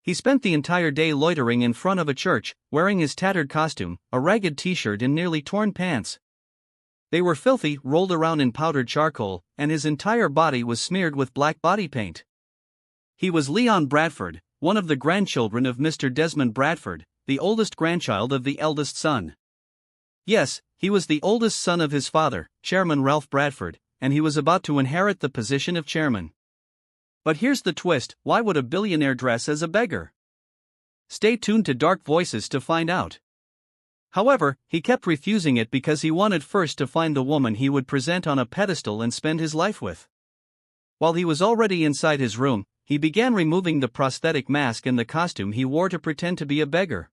He spent the entire day loitering in front of a church, wearing his tattered costume, a ragged t-shirt and nearly torn pants. They were filthy, rolled around in powdered charcoal, and his entire body was smeared with black body paint. He was Leon Bradford, one of the grandchildren of Mr. Desmond Bradford, the oldest grandchild of the eldest son. Yes, he was the oldest son of his father, Chairman Ralph Bradford, and he was about to inherit the position of chairman. But here's the twist: why would a billionaire dress as a beggar? Stay tuned to Dark Voices to find out. However, he kept refusing it because he wanted first to find the woman he would present on a pedestal and spend his life with. While he was already inside his room, he began removing the prosthetic mask and the costume he wore to pretend to be a beggar.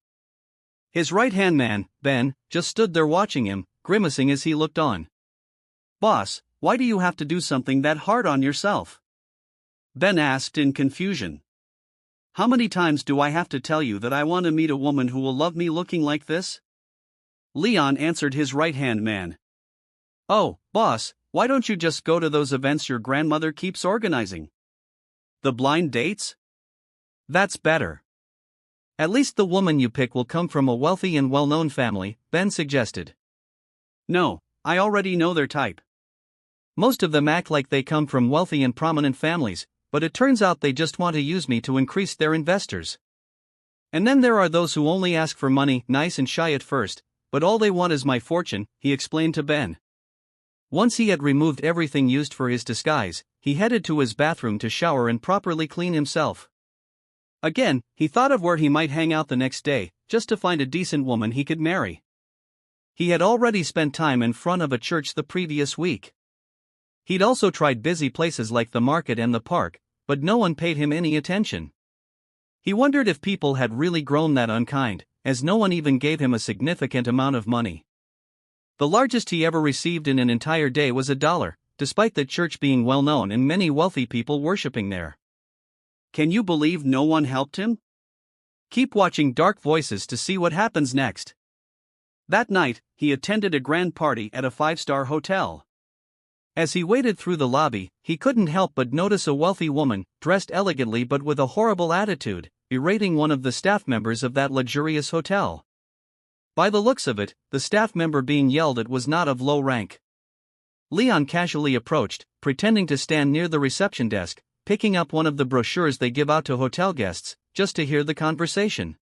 His right-hand man, Ben, just stood there watching him, grimacing as he looked on. "Boss, why do you have to do something that hard on yourself?" Ben asked in confusion. "How many times do I have to tell you that I want to meet a woman who will love me looking like this?" Leon answered his right-hand man. "Oh, boss, why don't you just go to those events your grandmother keeps organizing? The blind dates? That's better. At least the woman you pick will come from a wealthy and well-known family," Ben suggested. "No, I already know their type. Most of them act like they come from wealthy and prominent families, but it turns out they just want to use me to increase their investors. And then there are those who only ask for money, nice and shy at first, but all they want is my fortune," he explained to Ben. Once he had removed everything used for his disguise, he headed to his bathroom to shower and properly clean himself. Again, he thought of where he might hang out the next day, just to find a decent woman he could marry. He had already spent time in front of a church the previous week. He'd also tried busy places like the market and the park, but no one paid him any attention. He wondered if people had really grown that unkind, as no one even gave him a significant amount of money. The largest he ever received in an entire day was $1, despite the church being well known and many wealthy people worshipping there. Can you believe no one helped him? Keep watching Dark Voices to see what happens next. That night, he attended a grand party at a 5-star hotel. As he waited through the lobby, he couldn't help but notice a wealthy woman, dressed elegantly but with a horrible attitude, berating one of the staff members of that luxurious hotel. By the looks of it, the staff member being yelled at was not of low rank. Leon casually approached, pretending to stand near the reception desk, picking up one of the brochures they give out to hotel guests, just to hear the conversation.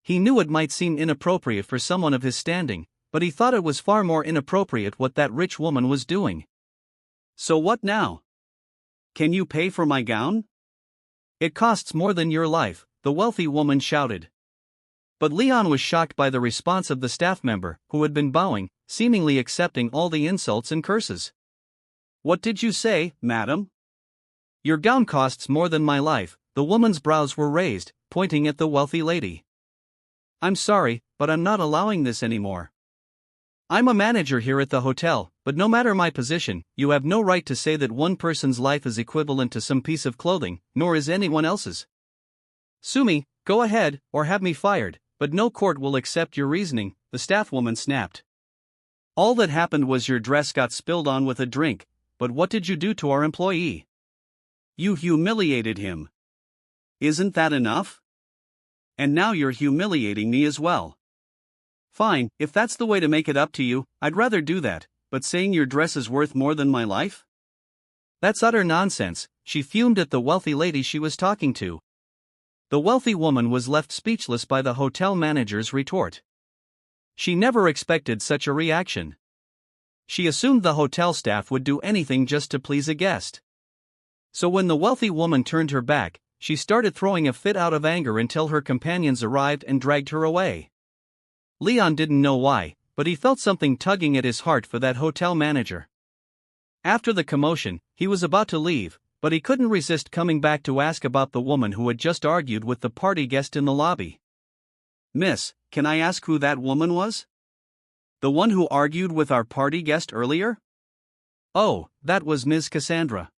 He knew it might seem inappropriate for someone of his standing, but he thought it was far more inappropriate what that rich woman was doing. "So what now? Can you pay for my gown?" "It costs more than your life," the wealthy woman shouted. But Leon was shocked by the response of the staff member, who had been bowing, seemingly accepting all the insults and curses. "What did you say, madam?" "Your gown costs more than my life," the woman's brows were raised, pointing at the wealthy lady. "I'm sorry, but I'm not allowing this anymore. I'm a manager here at the hotel, but no matter my position, you have no right to say that one person's life is equivalent to some piece of clothing, nor is anyone else's. Sue me, go ahead, or have me fired, but no court will accept your reasoning," the staff woman snapped. "All that happened was your dress got spilled on with a drink, but what did you do to our employee? You humiliated him. Isn't that enough? And now you're humiliating me as well. Fine, if that's the way to make it up to you, I'd rather do that, but saying your dress is worth more than my life? That's utter nonsense," she fumed at the wealthy lady she was talking to. The wealthy woman was left speechless by the hotel manager's retort. She never expected such a reaction. She assumed the hotel staff would do anything just to please a guest. So when the wealthy woman turned her back, she started throwing a fit out of anger until her companions arrived and dragged her away. Leon didn't know why, but he felt something tugging at his heart for that hotel manager. After the commotion, he was about to leave, but he couldn't resist coming back to ask about the woman who had just argued with the party guest in the lobby. "Miss, can I ask who that woman was? The one who argued with our party guest earlier?" "Oh, that was Ms. Cassandra."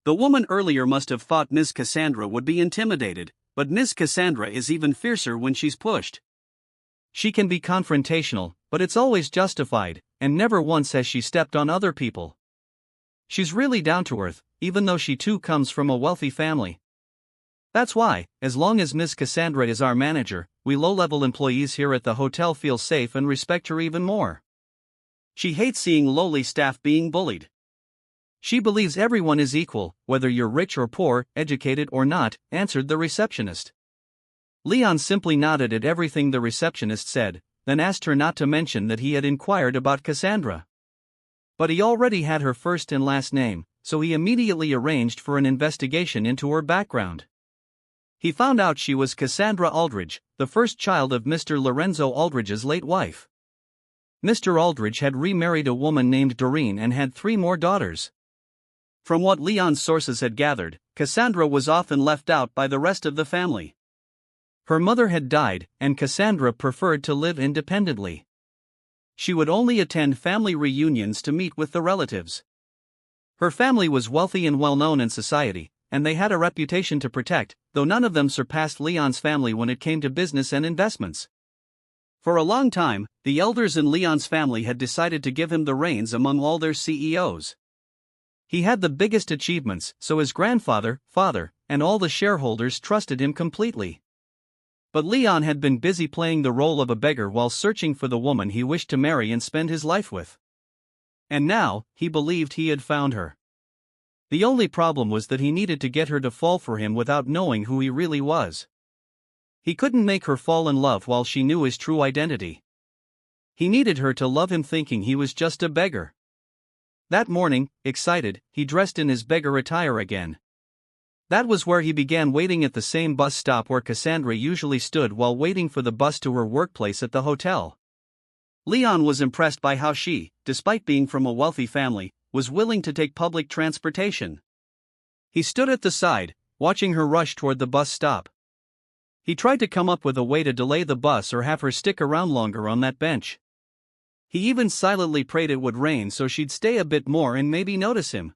The woman earlier must have thought Ms. Cassandra would be intimidated, but Ms. Cassandra is even fiercer when she's pushed. She can be confrontational, but it's always justified, and never once has she stepped on other people. She's really down to earth, even though she too comes from a wealthy family. That's why, as long as Miss Cassandra is our manager, we low-level employees here at the hotel feel safe and respect her even more. She hates seeing lowly staff being bullied. She believes everyone is equal, whether you're rich or poor, educated or not, answered the receptionist. Leon simply nodded at everything the receptionist said, then asked her not to mention that he had inquired about Cassandra. But he already had her first and last name, so he immediately arranged for an investigation into her background. He found out she was Cassandra Aldridge, the first child of Mr. Lorenzo Aldridge's late wife. Mr. Aldridge had remarried a woman named Doreen and had 3 more daughters. From what Leon's sources had gathered, Cassandra was often left out by the rest of the family. Her mother had died, and Cassandra preferred to live independently. She would only attend family reunions to meet with the relatives. Her family was wealthy and well-known in society, and they had a reputation to protect, though none of them surpassed Leon's family when it came to business and investments. For a long time, the elders in Leon's family had decided to give him the reins among all their CEOs. He had the biggest achievements, so his grandfather, father, and all the shareholders trusted him completely. But Leon had been busy playing the role of a beggar while searching for the woman he wished to marry and spend his life with. And now, he believed he had found her. The only problem was that he needed to get her to fall for him without knowing who he really was. He couldn't make her fall in love while she knew his true identity. He needed her to love him thinking he was just a beggar. That morning, excited, he dressed in his beggar attire again. That was where he began waiting at the same bus stop where Cassandra usually stood while waiting for the bus to her workplace at the hotel. Leon was impressed by how she, despite being from a wealthy family, was willing to take public transportation. He stood at the side, watching her rush toward the bus stop. He tried to come up with a way to delay the bus or have her stick around longer on that bench. He even silently prayed it would rain so she'd stay a bit more and maybe notice him.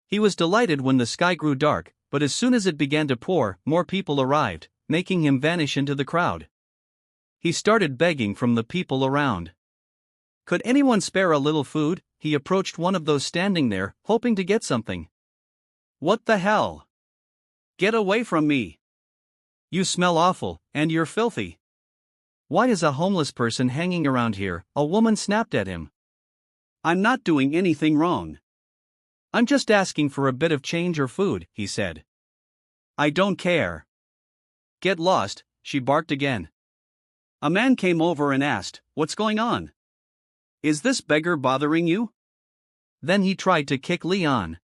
He was delighted when the sky grew dark, but as soon as it began to pour, more people arrived, making him vanish into the crowd. He started begging from the people around. Could anyone spare a little food? He approached one of those standing there, hoping to get something. What the hell? Get away from me. You smell awful, and you're filthy. Why is a homeless person hanging around here? A woman snapped at him. I'm not doing anything wrong. I'm just asking for a bit of change or food, he said. I don't care. Get lost, she barked again. A man came over and asked, what's going on? Is this beggar bothering you? Then he tried to kick Leon.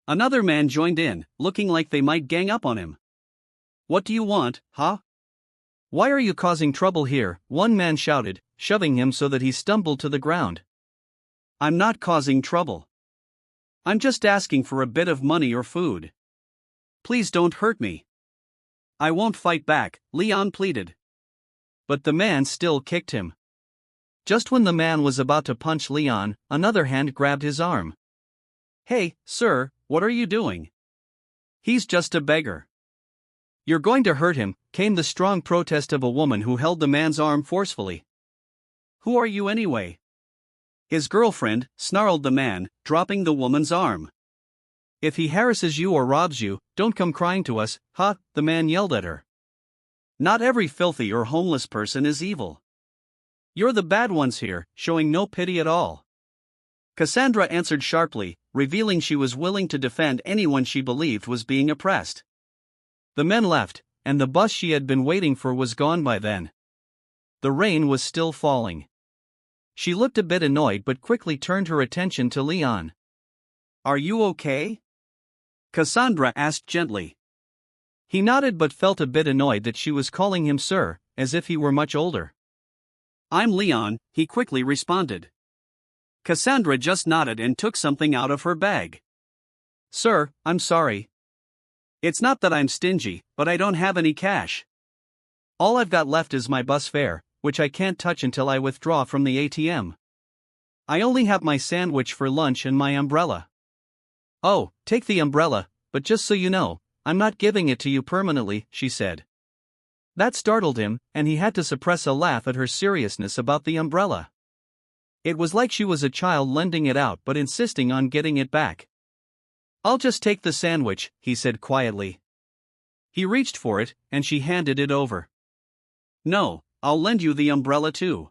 Another man joined in, looking like they might gang up on him. What do you want, huh? Why are you causing trouble here? One man shouted, shoving him so that he stumbled to the ground. I'm not causing trouble. I'm just asking for a bit of money or food. Please don't hurt me. I won't fight back, Leon pleaded. But the man still kicked him. Just when the man was about to punch Leon, another hand grabbed his arm. Hey, sir, what are you doing? He's just a beggar. You're going to hurt him, came the strong protest of a woman who held the man's arm forcefully. Who are you anyway? His girlfriend, snarled the man, dropping the woman's arm. If he harasses you or robs you, don't come crying to us, huh? The man yelled at her. Not every filthy or homeless person is evil. You're the bad ones here, showing no pity at all. Cassandra answered sharply, revealing she was willing to defend anyone she believed was being oppressed. The men left, and the bus she had been waiting for was gone by then. The rain was still falling. She looked a bit annoyed but quickly turned her attention to Leon. Are you okay? Cassandra asked gently. He nodded but felt a bit annoyed that she was calling him sir, as if he were much older. I'm Leon, he quickly responded. Cassandra just nodded and took something out of her bag. Sir, I'm sorry. It's not that I'm stingy, but I don't have any cash. All I've got left is my bus fare, which I can't touch until I withdraw from the ATM. I only have my sandwich for lunch and my umbrella. Oh, take the umbrella, but just so you know, I'm not giving it to you permanently, she said. That startled him, and he had to suppress a laugh at her seriousness about the umbrella. It was like she was a child lending it out but insisting on getting it back. I'll just take the sandwich, he said quietly. He reached for it, and she handed it over. No, I'll lend you the umbrella too.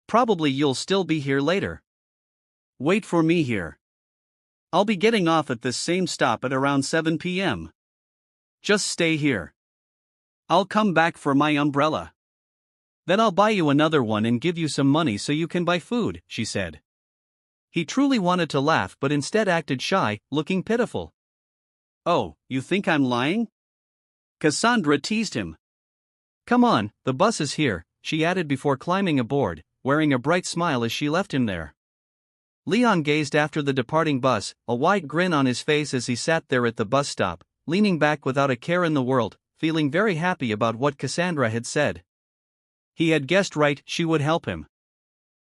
Probably you'll still be here later. Wait for me here. I'll be getting off at this same stop at around 7 p.m. Just stay here. I'll come back for my umbrella. Then I'll buy you another one and give you some money so you can buy food, she said. He truly wanted to laugh but instead acted shy, looking pitiful. Oh, you think I'm lying? Cassandra teased him. Come on, the bus is here, she added before climbing aboard, wearing a bright smile as she left him there. Leon gazed after the departing bus, a wide grin on his face as he sat there at the bus stop, leaning back without a care in the world, feeling very happy about what Cassandra had said. He had guessed right, she would help him.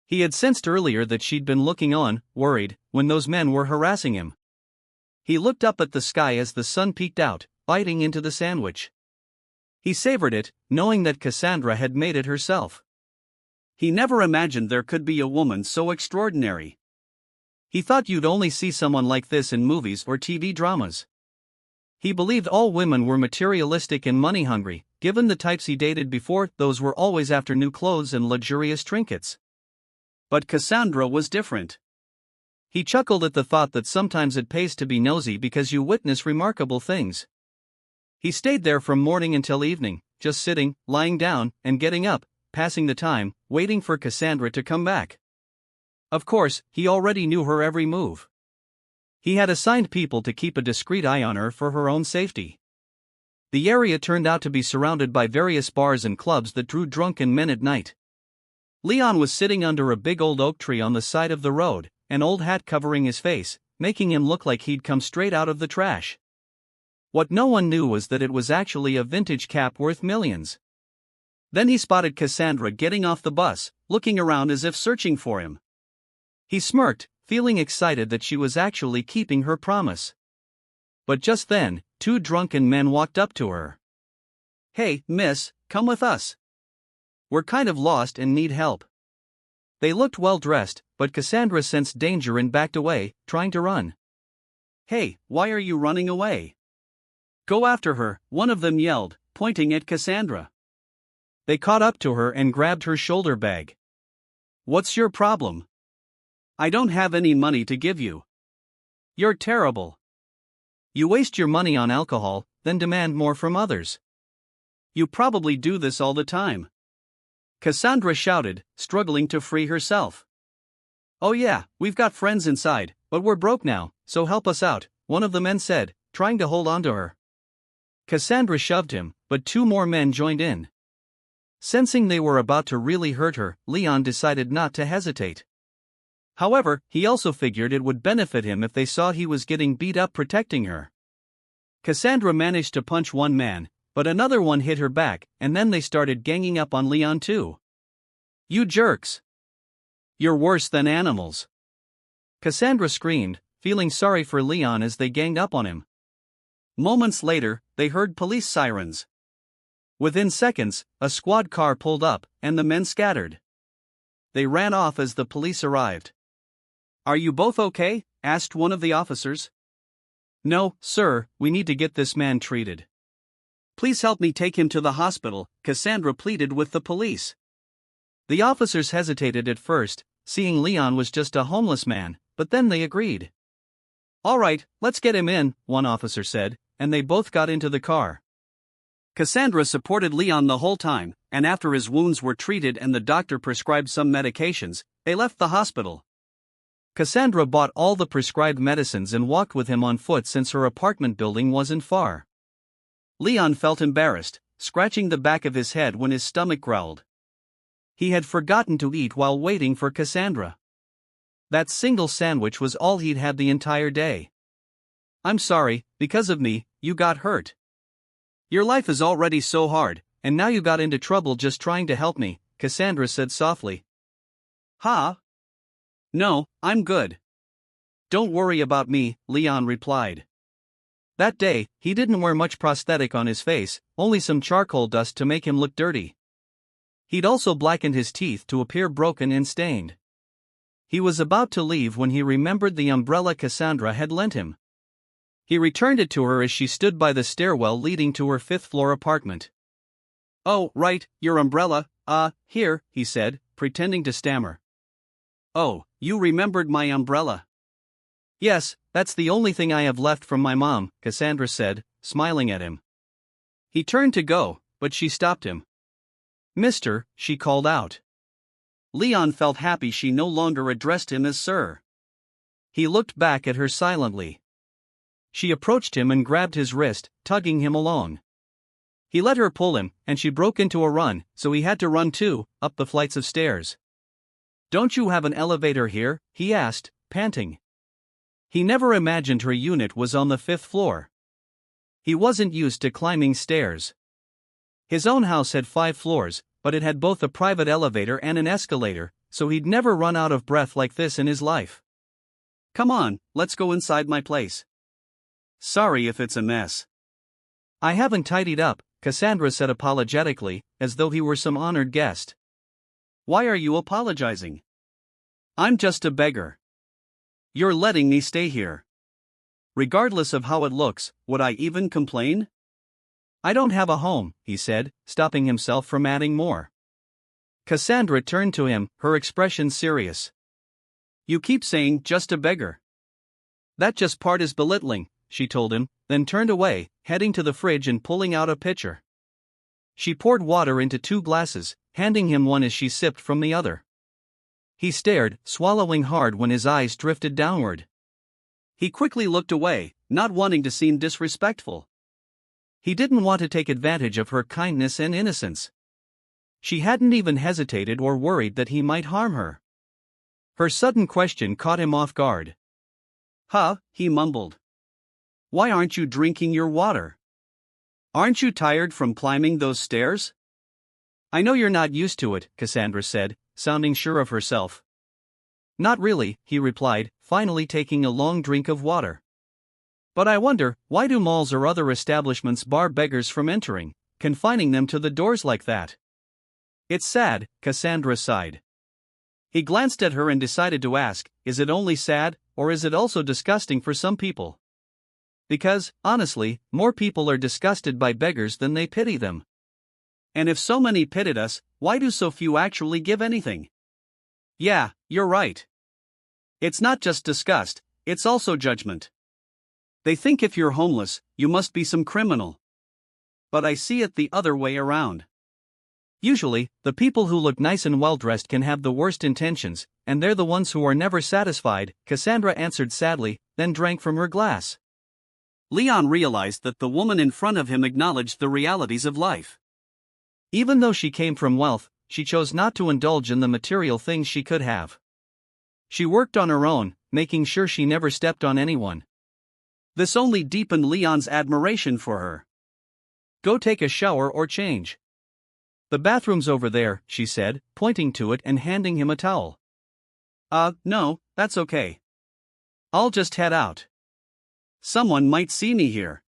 He had sensed earlier that she'd been looking on, worried, when those men were harassing him. He looked up at the sky as the sun peeked out, biting into the sandwich. He savored it, knowing that Cassandra had made it herself. He never imagined there could be a woman so extraordinary. He thought you'd only see someone like this in movies or TV dramas. He believed all women were materialistic and money-hungry, given the types he dated before, those were always after new clothes and luxurious trinkets. But Cassandra was different. He chuckled at the thought that sometimes it pays to be nosy because you witness remarkable things. He stayed there from morning until evening, just sitting, lying down, and getting up, passing the time, waiting for Cassandra to come back. Of course, he already knew her every move. He had assigned people to keep a discreet eye on her for her own safety. The area turned out to be surrounded by various bars and clubs that drew drunken men at night. Leon was sitting under a big old oak tree on the side of the road, an old hat covering his face, making him look like he'd come straight out of the trash. What no one knew was that it was actually a vintage cap worth millions. Then he spotted Cassandra getting off the bus, looking around as if searching for him. He smirked, feeling excited that she was actually keeping her promise. But just then, two drunken men walked up to her. Hey, miss, come with us. We're kind of lost and need help. They looked well dressed, but Cassandra sensed danger and backed away, trying to run. Hey, why are you running away? Go after her, one of them yelled, pointing at Cassandra. They caught up to her and grabbed her shoulder bag. What's your problem? I don't have any money to give you. You're terrible. You waste your money on alcohol, then demand more from others. You probably do this all the time. Cassandra shouted, struggling to free herself. Oh yeah, we've got friends inside, but we're broke now, so help us out, one of the men said, trying to hold on to her. Cassandra shoved him, but two more men joined in. Sensing they were about to really hurt her, Leon decided not to hesitate. However, he also figured it would benefit him if they saw he was getting beat up protecting her. Cassandra managed to punch one man, but another one hit her back, and then they started ganging up on Leon too. You jerks! You're worse than animals! Cassandra screamed, feeling sorry for Leon as they ganged up on him. Moments later, they heard police sirens. Within seconds, a squad car pulled up, and the men scattered. They ran off as the police arrived. Are you both okay? Asked one of the officers. No, sir, we need to get this man treated. Please help me take him to the hospital, Cassandra pleaded with the police. The officers hesitated at first, seeing Leon was just a homeless man, but then they agreed. All right, let's get him in, one officer said, and they both got into the car. Cassandra supported Leon the whole time, and after his wounds were treated and the doctor prescribed some medications, they left the hospital. Cassandra bought all the prescribed medicines and walked with him on foot since her apartment building wasn't far. Leon felt embarrassed, scratching the back of his head when his stomach growled. He had forgotten to eat while waiting for Cassandra. That single sandwich was all he'd had the entire day. I'm sorry, because of me, you got hurt. Your life is already so hard, and now you got into trouble just trying to help me, Cassandra said softly. Huh? No, I'm good. Don't worry about me, Leon replied. That day, he didn't wear much prosthetic on his face, only some charcoal dust to make him look dirty. He'd also blackened his teeth to appear broken and stained. He was about to leave when he remembered the umbrella Cassandra had lent him. He returned it to her as she stood by the stairwell leading to her fifth-floor apartment. "Oh, right, your umbrella, here," he said, pretending to stammer. "Oh, you remembered my umbrella." "Yes, that's the only thing I have left from my mom," Cassandra said, smiling at him. He turned to go, but she stopped him. "Mister," she called out. Leon felt happy she no longer addressed him as sir. He looked back at her silently. She approached him and grabbed his wrist, tugging him along. He let her pull him, and she broke into a run, so he had to run too, up the flights of stairs. "Don't you have an elevator here?" he asked, panting. He never imagined her unit was on the 5th floor. He wasn't used to climbing stairs. His own house had 5 floors, but it had both a private elevator and an escalator, so he'd never run out of breath like this in his life. "Come on, let's go inside my place." "Sorry if it's a mess." "I haven't tidied up," Cassandra said apologetically, as though he were some honored guest. "Why are you apologizing? I'm just a beggar. You're letting me stay here. Regardless of how it looks, would I even complain?" "I don't have a home," he said, stopping himself from adding more. Cassandra turned to him, her expression serious. "You keep saying just a beggar." "That just part is belittling," she told him, then turned away, heading to the fridge and pulling out a pitcher. She poured water into 2 glasses, handing him one as she sipped from the other. He stared, swallowing hard when his eyes drifted downward. He quickly looked away, not wanting to seem disrespectful. He didn't want to take advantage of her kindness and innocence. She hadn't even hesitated or worried that he might harm her. Her sudden question caught him off guard. "Huh," he mumbled. "Why aren't you drinking your water? Aren't you tired from climbing those stairs?" "I know you're not used to it," Cassandra said, sounding sure of herself. "Not really," he replied, finally taking a long drink of water. "But I wonder, why do malls or other establishments bar beggars from entering, confining them to the doors like that?" "It's sad," Cassandra sighed. He glanced at her and decided to ask, "Is it only sad, or is it also disgusting for some people?" Because, honestly, more people are disgusted by beggars than they pity them. And if so many pitied us, why do so few actually give anything? "Yeah, you're right. It's not just disgust, it's also judgment. They think if you're homeless, you must be some criminal. But I see it the other way around. Usually, the people who look nice and well-dressed can have the worst intentions, and they're the ones who are never satisfied," Cassandra answered sadly, then drank from her glass. Leon realized that the woman in front of him acknowledged the realities of life. Even though she came from wealth, she chose not to indulge in the material things she could have. She worked on her own, making sure she never stepped on anyone. This only deepened Leon's admiration for her. "Go take a shower or change. The bathroom's over there," she said, pointing to it and handing him a towel. No, that's okay. I'll just head out. Someone might see me here.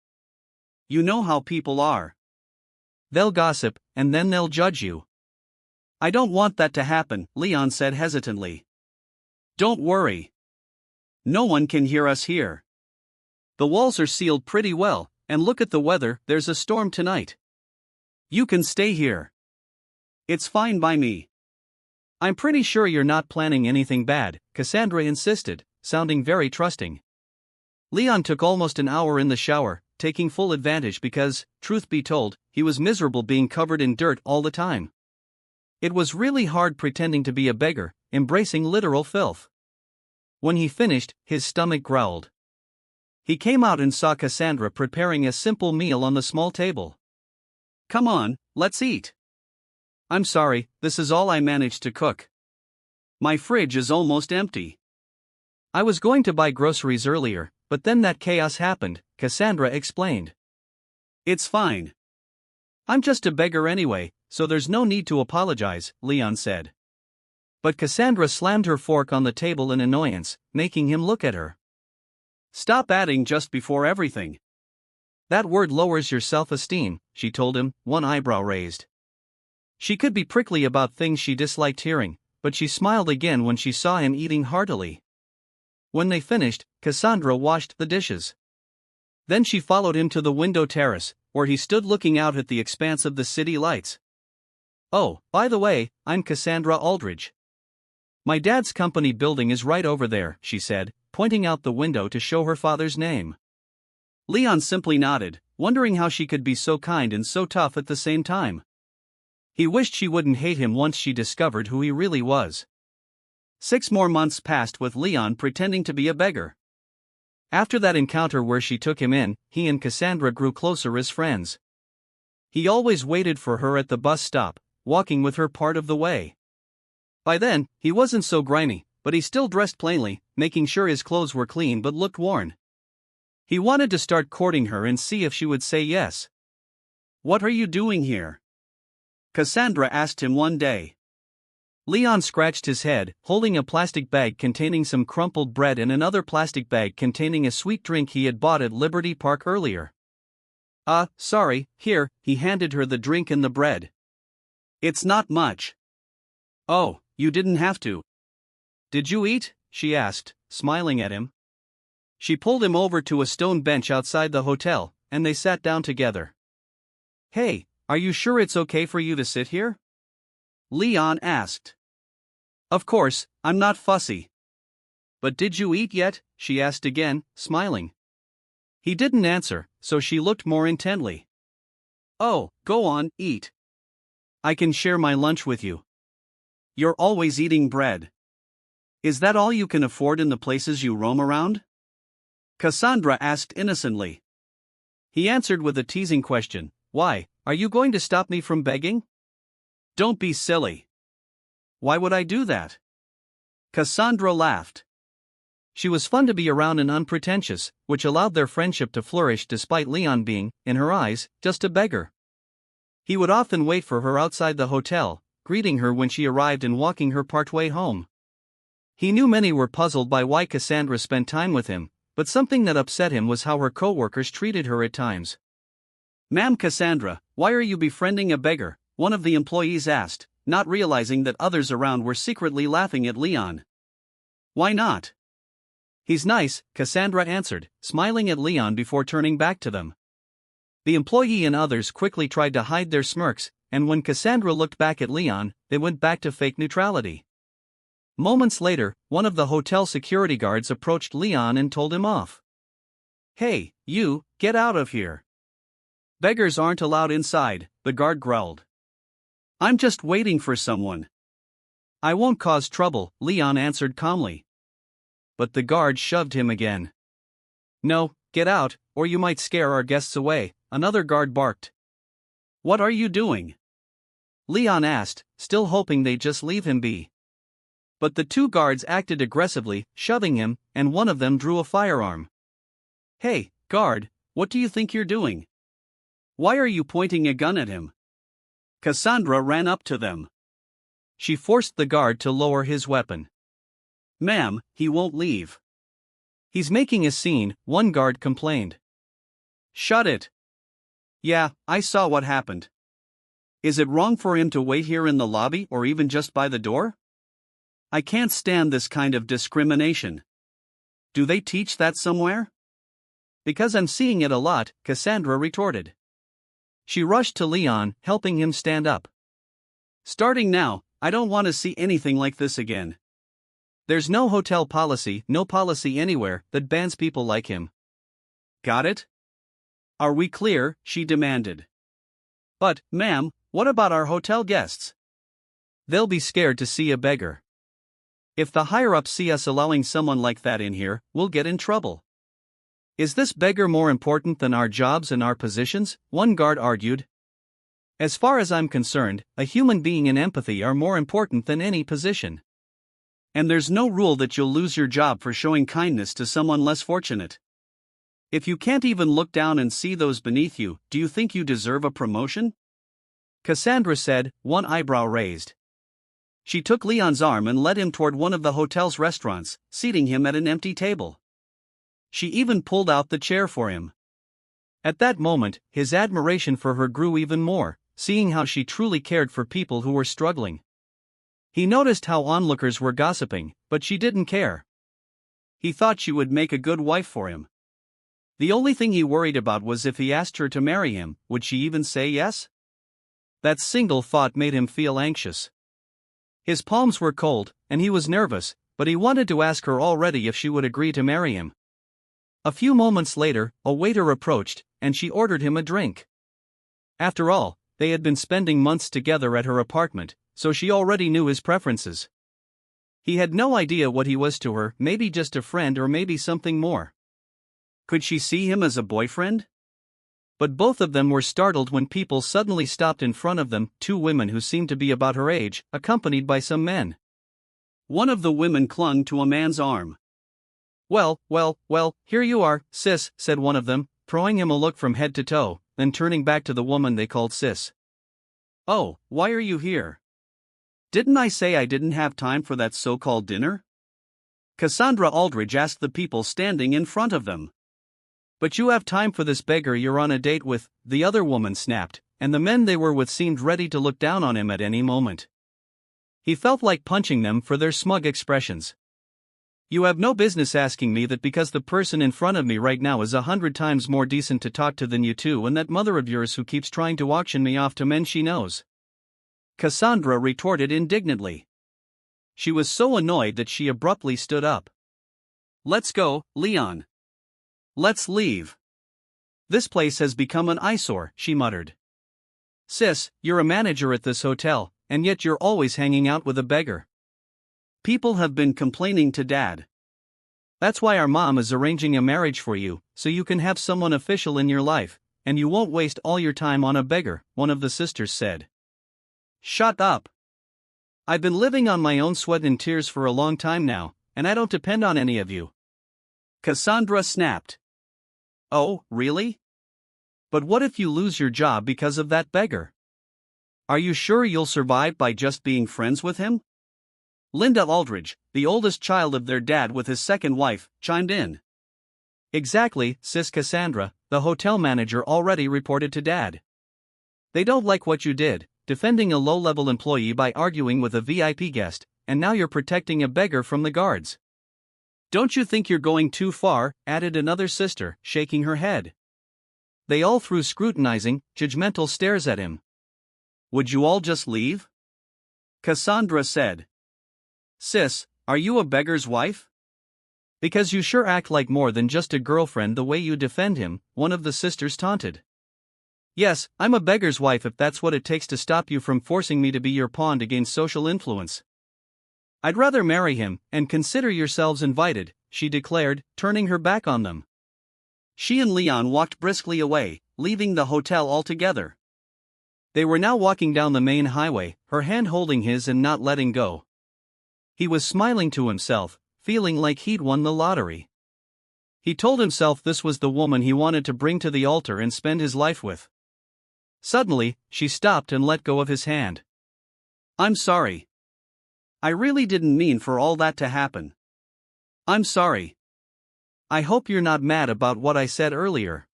You know how people are. They'll gossip, and then they'll judge you." "I don't want that to happen," Leon said hesitantly. "Don't worry. No one can hear us here. The walls are sealed pretty well, and look at the weather, there's a storm tonight. You can stay here. It's fine by me." "I'm pretty sure you're not planning anything bad," Cassandra insisted, sounding very trusting. Leon took almost an hour in the shower, taking full advantage because, truth be told, he was miserable being covered in dirt all the time. It was really hard pretending to be a beggar, embracing literal filth. When he finished, his stomach growled. He came out and saw Cassandra preparing a simple meal on the small table. "Come on, let's eat." "I'm sorry, this is all I managed to cook. My fridge is almost empty. I was going to buy groceries earlier, but then that chaos happened," Cassandra explained. "It's fine. I'm just a beggar anyway, so there's no need to apologize," Leon said. But Cassandra slammed her fork on the table in annoyance, making him look at her. "Stop adding just before everything. That word lowers your self-esteem," she told him, one eyebrow raised. She could be prickly about things she disliked hearing, but she smiled again when she saw him eating heartily. When they finished, Cassandra washed the dishes. Then she followed him to the window terrace, where he stood looking out at the expanse of the city lights. "Oh, by the way, I'm Cassandra Aldridge. My dad's company building is right over there," she said, pointing out the window to show her father's name. Leon simply nodded, wondering how she could be so kind and so tough at the same time. He wished she wouldn't hate him once she discovered who he really was. 6 more months passed with Leon pretending to be a beggar. After that encounter where she took him in, he and Cassandra grew closer as friends. He always waited for her at the bus stop, walking with her part of the way. By then, he wasn't so grimy, but he still dressed plainly, making sure his clothes were clean but looked worn. He wanted to start courting her and see if she would say yes. "What are you doing here?" Cassandra asked him one day. Leon scratched his head, holding a plastic bag containing some crumpled bread and another plastic bag containing a sweet drink he had bought at Liberty Park earlier. Sorry, here," he handed her the drink and the bread. "It's not much." "Oh, you didn't have to." "Did you eat?" she asked, smiling at him. She pulled him over to a stone bench outside the hotel, and they sat down together. "Hey, are you sure it's okay for you to sit here?" Leon asked. "Of course, I'm not fussy." "But did you eat yet?" she asked again, smiling. He didn't answer, so she looked more intently. "Oh, go on, eat. I can share my lunch with you." "You're always eating bread. Is that all you can afford in the places you roam around?" Cassandra asked innocently. He answered with a teasing question. "Why, are you going to stop me from begging?" "Don't be silly." "Why would I do that?" Cassandra laughed. She was fun to be around and unpretentious, which allowed their friendship to flourish despite Leon being, in her eyes, just a beggar. He would often wait for her outside the hotel, greeting her when she arrived and walking her partway home. He knew many were puzzled by why Cassandra spent time with him, but something that upset him was how her co-workers treated her at times. "Ma'am Cassandra, why are you befriending a beggar?" one of the employees asked, not realizing that others around were secretly laughing at Leon. "Why not?" "He's nice," Cassandra answered, smiling at Leon before turning back to them. The employee and others quickly tried to hide their smirks, and when Cassandra looked back at Leon, they went back to fake neutrality. Moments later, one of the hotel security guards approached Leon and told him off. "Hey, you, get out of here. Beggars aren't allowed inside," the guard growled. "I'm just waiting for someone." "I won't cause trouble," Leon answered calmly. But the guard shoved him again. "No, get out, or you might scare our guests away," another guard barked. "What are you doing?" Leon asked, still hoping they'd just leave him be. But the 2 guards acted aggressively, shoving him, and one of them drew a firearm. "Hey, guard, what do you think you're doing? Why are you pointing a gun at him?" Cassandra ran up to them. She forced the guard to lower his weapon. "Ma'am, he won't leave." "He's making a scene," one guard complained. "Shut it." "Yeah, I saw what happened." "Is it wrong for him to wait here in the lobby or even just by the door? I can't stand this kind of discrimination. Do they teach that somewhere?" "Because I'm seeing it a lot," Cassandra retorted. She rushed to Leon, helping him stand up. "Starting now, I don't want to see anything like this again. There's no hotel policy, no policy anywhere, that bans people like him. Got it? Are we clear?" she demanded. "But, ma'am, what about our hotel guests? They'll be scared to see a beggar. If the higher-ups see us allowing someone like that in here, we'll get in trouble." "Is this beggar more important than our jobs and our positions?" one guard argued. "As far as I'm concerned, a human being and empathy are more important than any position. And there's no rule that you'll lose your job for showing kindness to someone less fortunate. If you can't even look down and see those beneath you, do you think you deserve a promotion?" Cassandra said, one eyebrow raised. She took Leon's arm and led him toward one of the hotel's restaurants, seating him at an empty table. She even pulled out the chair for him. At that moment, his admiration for her grew even more, seeing how she truly cared for people who were struggling. He noticed how onlookers were gossiping, but she didn't care. He thought she would make a good wife for him. The only thing he worried about was if he asked her to marry him, would she even say yes? That single thought made him feel anxious. His palms were cold, and he was nervous, but he wanted to ask her already if she would agree to marry him. A few moments later, a waiter approached, and she ordered him a drink. After all, they had been spending months together at her apartment, so she already knew his preferences. He had no idea what he was to her, maybe just a friend or maybe something more. Could she see him as a boyfriend? But both of them were startled when people suddenly stopped in front of them, two women who seemed to be about her age, accompanied by some men. One of the women clung to a man's arm. Well, here you are, sis, said one of them, throwing him a look from head to toe, then turning back to the woman they called sis. Oh, why are you here? Didn't I say I didn't have time for that so-called dinner? Cassandra Aldridge asked the people standing in front of them. But you have time for this beggar you're on a date with, the other woman snapped, and the men they were with seemed ready to look down on him at any moment. He felt like punching them for their smug expressions. You have no business asking me that because the person in front of me right now is 100 times more decent to talk to than you two and that mother of yours who keeps trying to auction me off to men she knows. Cassandra retorted indignantly. She was so annoyed that she abruptly stood up. Let's go, Leon. Let's leave. This place has become an eyesore, she muttered. Sis, you're a manager at this hotel, and yet you're always hanging out with a beggar. People have been complaining to Dad. That's why our mom is arranging a marriage for you, so you can have someone official in your life, and you won't waste all your time on a beggar, one of the sisters said. Shut up. I've been living on my own sweat and tears for a long time now, and I don't depend on any of you. Cassandra snapped. Oh, really? But what if you lose your job because of that beggar? Are you sure you'll survive by just being friends with him? Linda Aldridge, the oldest child of their dad with his second wife, chimed in. Exactly, sis Cassandra, the hotel manager already reported to Dad. They don't like what you did, defending a low-level employee by arguing with a VIP guest, and now you're protecting a beggar from the guards. Don't you think you're going too far, added another sister, shaking her head. They all threw scrutinizing, judgmental stares at him. Would you all just leave? Cassandra said. Sis, are you a beggar's wife? Because you sure act like more than just a girlfriend the way you defend him, one of the sisters taunted. Yes, I'm a beggar's wife if that's what it takes to stop you from forcing me to be your pawn against social influence. I'd rather marry him, and consider yourselves invited, she declared, turning her back on them. She and Leon walked briskly away, leaving the hotel altogether. They were now walking down the main highway, her hand holding his and not letting go. He was smiling to himself, feeling like he'd won the lottery. He told himself this was the woman he wanted to bring to the altar and spend his life with. Suddenly, she stopped and let go of his hand. I'm sorry. I really didn't mean for all that to happen. I'm sorry. I hope you're not mad about what I said earlier.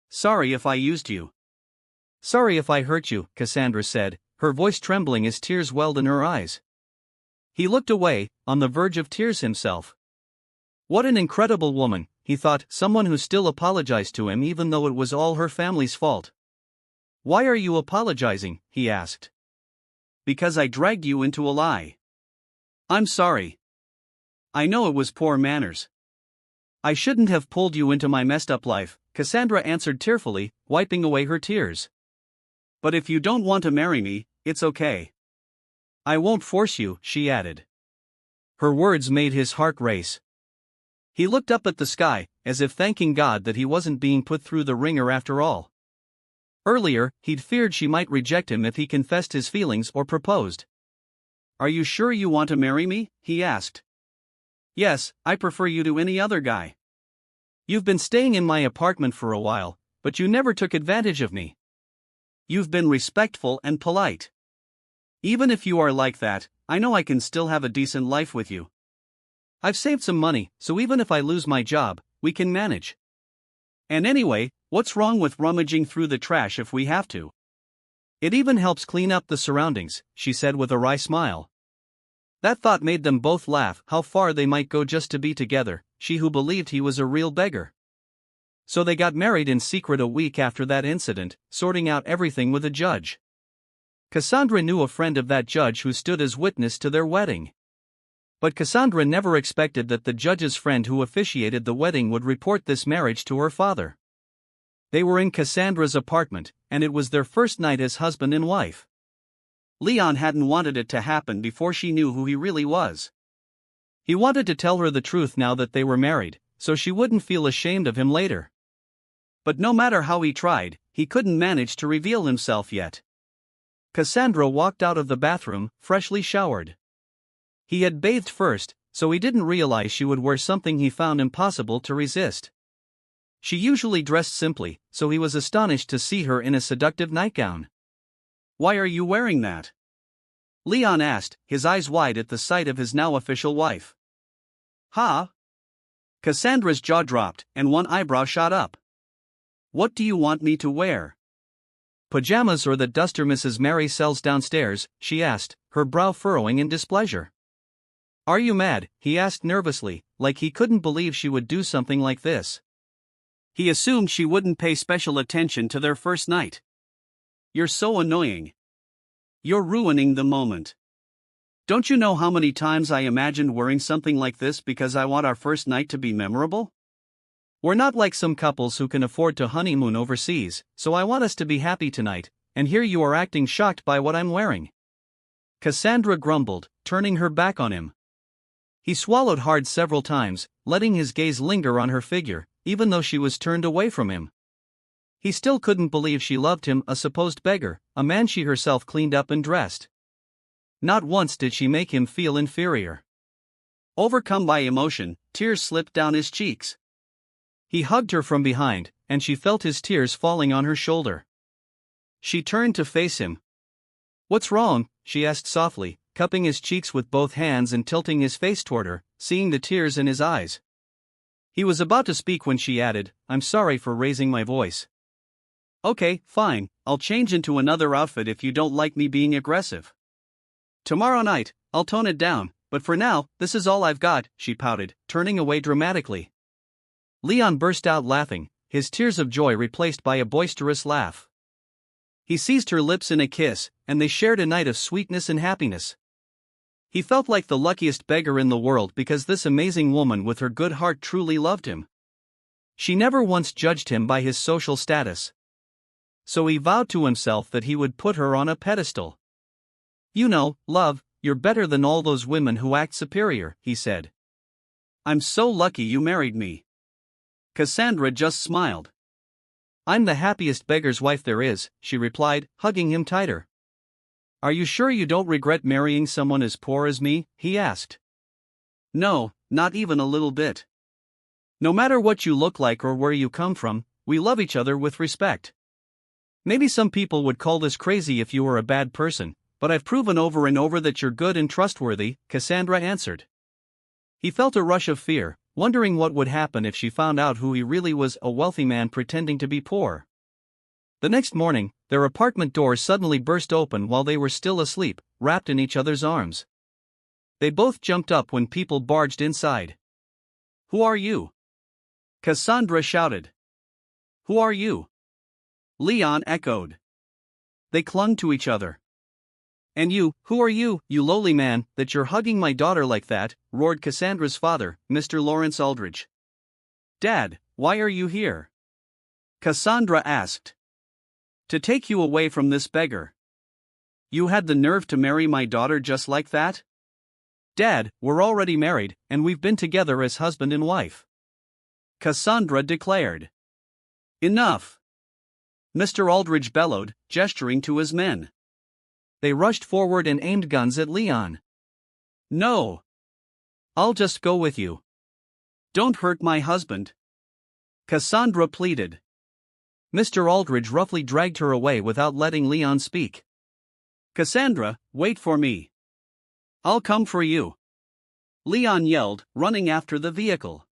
Sorry if I used you. Sorry if I hurt you, Cassandra said, her voice trembling as tears welled in her eyes. He looked away, on the verge of tears himself. What an incredible woman, he thought, someone who still apologized to him even though it was all her family's fault. Why are you apologizing? He asked. Because I dragged you into a lie. I'm sorry. I know it was poor manners. I shouldn't have pulled you into my messed up life, Cassandra answered tearfully, wiping away her tears. But if you don't want to marry me, it's okay. I won't force you, she added. Her words made his heart race. He looked up at the sky, as if thanking God that he wasn't being put through the ringer after all. Earlier, he'd feared she might reject him if he confessed his feelings or proposed. Are you sure you want to marry me? He asked. Yes, I prefer you to any other guy. You've been staying in my apartment for a while, but you never took advantage of me. You've been respectful and polite. Even if you are like that, I know I can still have a decent life with you. I've saved some money, so even if I lose my job, we can manage. And anyway, what's wrong with rummaging through the trash if we have to? It even helps clean up the surroundings, she said with a wry smile. That thought made them both laugh, how far they might go just to be together, she who believed he was a real beggar. So they got married in secret a week after that incident, sorting out everything with a judge. Cassandra knew a friend of that judge who stood as witness to their wedding. But Cassandra never expected that the judge's friend who officiated the wedding would report this marriage to her father. They were in Cassandra's apartment, and it was their first night as husband and wife. Leon hadn't wanted it to happen before she knew who he really was. He wanted to tell her the truth now that they were married, so she wouldn't feel ashamed of him later. But no matter how he tried, he couldn't manage to reveal himself yet. Cassandra walked out of the bathroom, freshly showered. He had bathed first, so he didn't realize she would wear something he found impossible to resist. She usually dressed simply, so he was astonished to see her in a seductive nightgown. "Why are you wearing that?" Leon asked, his eyes wide at the sight of his now official wife. "Huh?" Cassandra's jaw dropped, and one eyebrow shot up. "What do you want me to wear?" "Pajamas or the duster Mrs. Mary sells downstairs?" she asked, her brow furrowing in displeasure. "Are you mad?" he asked nervously, like he couldn't believe she would do something like this. He assumed she wouldn't pay special attention to their first night. "You're so annoying. You're ruining the moment. Don't you know how many times I imagined wearing something like this because I want our first night to be memorable? We're not like some couples who can afford to honeymoon overseas, so I want us to be happy tonight, and here you are acting shocked by what I'm wearing." Cassandra grumbled, turning her back on him. He swallowed hard several times, letting his gaze linger on her figure, even though she was turned away from him. He still couldn't believe she loved him, a supposed beggar, a man she herself cleaned up and dressed. Not once did she make him feel inferior. Overcome by emotion, tears slipped down his cheeks. He hugged her from behind, and she felt his tears falling on her shoulder. She turned to face him. "What's wrong?" she asked softly, cupping his cheeks with both hands and tilting his face toward her, seeing the tears in his eyes. He was about to speak when she added, "I'm sorry for raising my voice." "Okay, fine, I'll change into another outfit if you don't like me being aggressive. Tomorrow night, I'll tone it down, but for now, this is all I've got," she pouted, turning away dramatically. Leon burst out laughing, his tears of joy replaced by a boisterous laugh. He seized her lips in a kiss, and they shared a night of sweetness and happiness. He felt like the luckiest beggar in the world because this amazing woman with her good heart truly loved him. She never once judged him by his social status. So he vowed to himself that he would put her on a pedestal. "You know, love, you're better than all those women who act superior," he said. "I'm so lucky you married me." Cassandra just smiled. "I'm the happiest beggar's wife there is," she replied, hugging him tighter. "Are you sure you don't regret marrying someone as poor as me?" he asked. "No, not even a little bit. No matter what you look like or where you come from, we love each other with respect. Maybe some people would call this crazy if you were a bad person, but I've proven over and over that you're good and trustworthy," Cassandra answered. He felt a rush of fear, wondering what would happen if she found out who he really was, a wealthy man pretending to be poor. The next morning, their apartment doors suddenly burst open while they were still asleep, wrapped in each other's arms. They both jumped up when people barged inside. "Who are you?" Cassandra shouted. "Who are you?" Leon echoed. They clung to each other. "And you, who are you, you lowly man, that you're hugging my daughter like that?" roared Cassandra's father, Mr. Lawrence Aldridge. "Dad, why are you here?" Cassandra asked. "To take you away from this beggar." "You had the nerve to marry my daughter just like that?" "Dad, we're already married, and we've been together as husband and wife," Cassandra declared. "Enough!" Mr. Aldridge bellowed, gesturing to his men. They rushed forward and aimed guns at Leon. "No! I'll just go with you. Don't hurt my husband," Cassandra pleaded. Mr. Aldridge roughly dragged her away without letting Leon speak. "Cassandra, wait for me. I'll come for you," Leon yelled, running after the vehicle.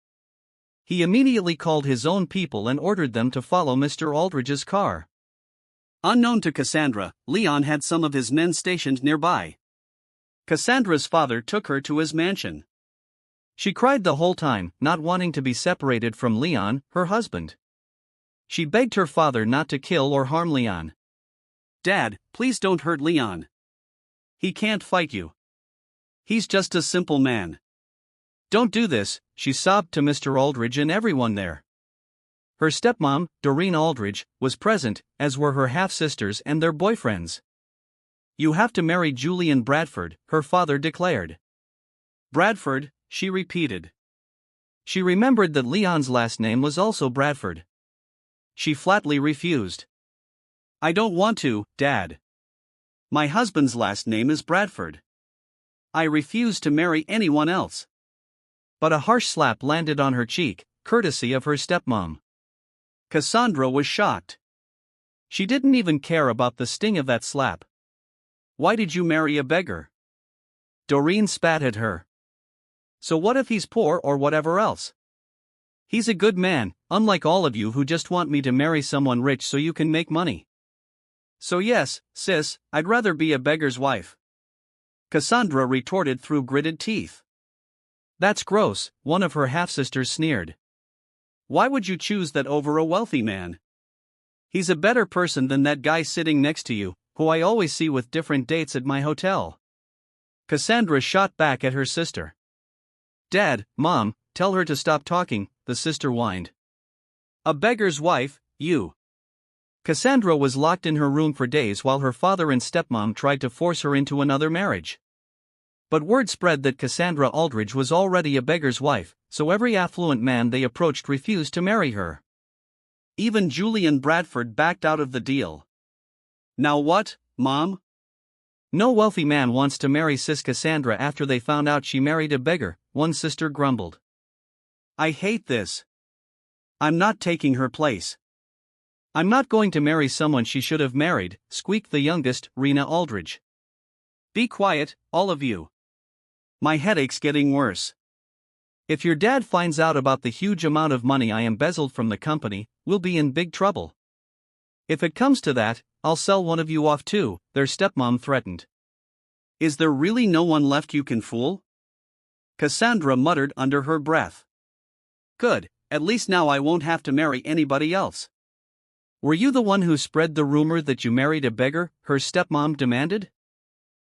He immediately called his own people and ordered them to follow Mr. Aldridge's car. Unknown to Cassandra, Leon had some of his men stationed nearby. Cassandra's father took her to his mansion. She cried the whole time, not wanting to be separated from Leon, her husband. She begged her father not to kill or harm Leon. "Dad, please don't hurt Leon. He can't fight you. He's just a simple man." "Don't do this," she sobbed to Mr. Aldridge and everyone there. Her stepmom, Doreen Aldridge, was present, as were her half-sisters and their boyfriends. "You have to marry Julian Bradford," her father declared. "Bradford," she repeated. She remembered that Leon's last name was also Bradford. She flatly refused. "I don't want to, Dad. My husband's last name is Bradford. I refuse to marry anyone else." But a harsh slap landed on her cheek, courtesy of her stepmom. Cassandra was shocked. She didn't even care about the sting of that slap. "Why did you marry a beggar?" Doreen spat at her. "So what if he's poor or whatever else? He's a good man, unlike all of you who just want me to marry someone rich so you can make money." "So yes, sis, I'd rather be a beggar's wife," Cassandra retorted through gritted teeth. "That's gross," one of her half-sisters sneered. "Why would you choose that over a wealthy man? He's a better person than that guy sitting next to you, who I always see with different dates at my hotel." Cassandra shot back at her sister. "Dad, Mom, tell her to stop talking," the sister whined. "A beggar's wife, you." Cassandra was locked in her room for days while her father and stepmom tried to force her into another marriage. But word spread that Cassandra Aldridge was already a beggar's wife, so every affluent man they approached refused to marry her. Even Julian Bradford backed out of the deal. "Now what, Mom?" "No wealthy man wants to marry sis Cassandra after they found out she married a beggar," one sister grumbled. "I hate this. I'm not taking her place." "I'm not going to marry someone she should have married," squeaked the youngest, Rena Aldridge. "Be quiet, all of you. My headache's getting worse." "If your dad finds out about the huge amount of money I embezzled from the company, we'll be in big trouble. If it comes to that, I'll sell one of you off too," their stepmom threatened. "Is there really no one left you can fool?" Cassandra muttered under her breath. "Good, at least now I won't have to marry anybody else." "Were you the one who spread the rumor that you married a beggar?" her stepmom demanded.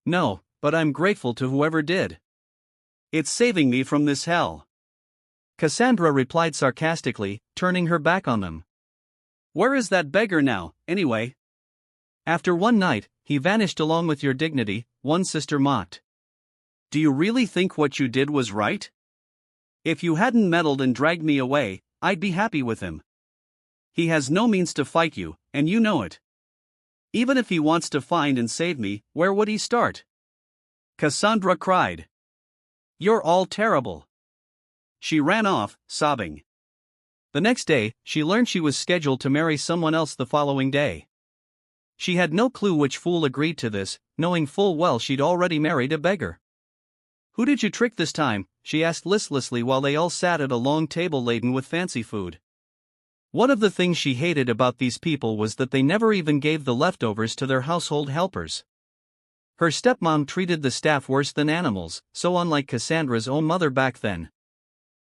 "No, but I'm grateful to whoever did. It's saving me from this hell," Cassandra replied sarcastically, turning her back on them. "Where is that beggar now, anyway?" "After one night, he vanished along with your dignity," one sister mocked. "Do you really think what you did was right? If you hadn't meddled and dragged me away, I'd be happy with him. He has no means to fight you, and you know it. Even if he wants to find and save me, where would he start?" Cassandra cried. "You're all terrible." She ran off, sobbing. The next day, she learned she was scheduled to marry someone else the following day. She had no clue which fool agreed to this, knowing full well she'd already married a beggar. "Who did you trick this time?" she asked listlessly while they all sat at a long table laden with fancy food. One of the things she hated about these people was that they never even gave the leftovers to their household helpers. Her stepmom treated the staff worse than animals, so unlike Cassandra's own mother back then.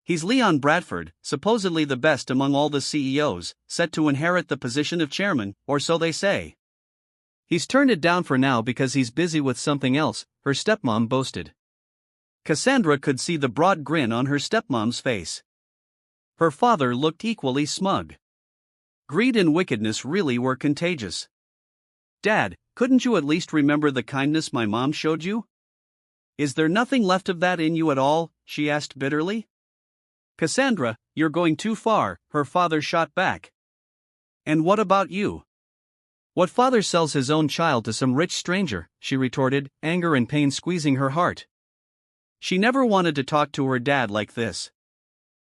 "He's Leon Bradford, supposedly the best among all the CEOs, set to inherit the position of chairman, or so they say. He's turned it down for now because he's busy with something else," her stepmom boasted. Cassandra could see the broad grin on her stepmom's face. Her father looked equally smug. Greed and wickedness really were contagious. "Dad, couldn't you at least remember the kindness my mom showed you? Is there nothing left of that in you at all?" she asked bitterly. "Cassandra, you're going too far," her father shot back. "And what about you?" "What father sells his own child to some rich stranger?" she retorted, anger and pain squeezing her heart. She never wanted to talk to her dad like this.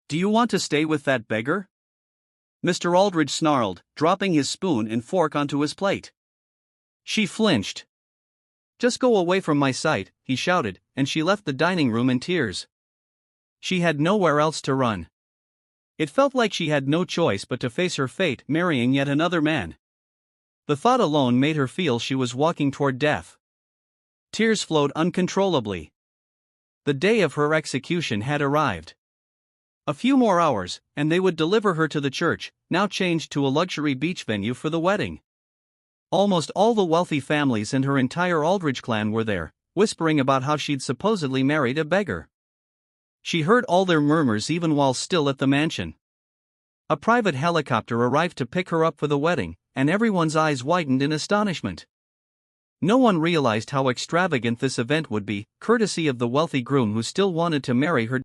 "Do you want to stay with that beggar?" Mr. Aldridge snarled, dropping his spoon and fork onto his plate. She flinched. "Just go away from my sight," he shouted, and she left the dining room in tears. She had nowhere else to run. It felt like she had no choice but to face her fate, marrying yet another man. The thought alone made her feel she was walking toward death. Tears flowed uncontrollably. The day of her execution had arrived. A few more hours, and they would deliver her to the church, now changed to a luxury beach venue for the wedding. Almost all the wealthy families and her entire Aldridge clan were there, whispering about how she'd supposedly married a beggar. She heard all their murmurs even while still at the mansion. A private helicopter arrived to pick her up for the wedding, and everyone's eyes widened in astonishment. No one realized how extravagant this event would be, courtesy of the wealthy groom who still wanted to marry her